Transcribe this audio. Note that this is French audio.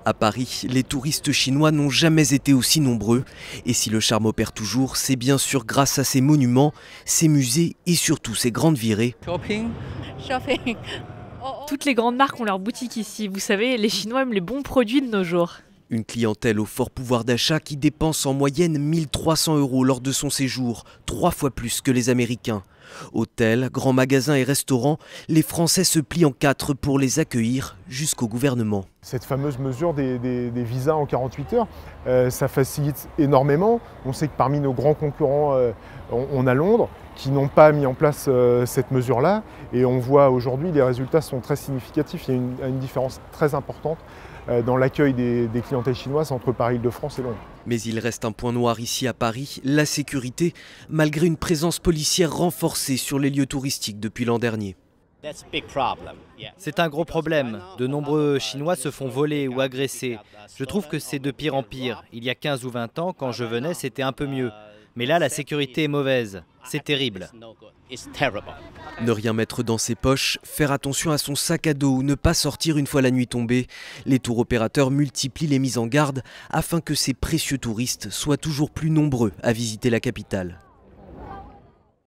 À Paris, les touristes chinois n'ont jamais été aussi nombreux. Et si le charme opère toujours, c'est bien sûr grâce à ces monuments, ces musées et surtout ces grandes virées. Shopping. Toutes les grandes marques ont leur boutique ici. Vous savez, les Chinois aiment les bons produits de nos jours. Une clientèle au fort pouvoir d'achat qui dépense en moyenne 1 300 € lors de son séjour, 3 fois plus que les Américains. Hôtels, grands magasins et restaurants, les Français se plient en 4 pour les accueillir jusqu'au gouvernement. Cette fameuse mesure des visas en 48 heures, ça facilite énormément. On sait que parmi nos grands concurrents, on a Londres, qui n'ont pas mis en place cette mesure-là. Et on voit aujourd'hui, les résultats sont très significatifs. Il y a une différence très importante dans l'accueil des clientèles chinoises entre Paris-Île-de-France et Londres. Mais il reste un point noir ici à Paris, la sécurité, malgré une présence policière renforcée sur les lieux touristiques depuis l'an dernier. C'est un gros problème. De nombreux Chinois se font voler ou agresser. Je trouve que c'est de pire en pire. Il y a 15 ou 20 ans, quand je venais, c'était un peu mieux. Mais là, la sécurité est mauvaise. C'est terrible. Ne rien mettre dans ses poches, faire attention à son sac à dos ou ne pas sortir une fois la nuit tombée. Les tours opérateurs multiplient les mises en garde afin que ces précieux touristes soient toujours plus nombreux à visiter la capitale.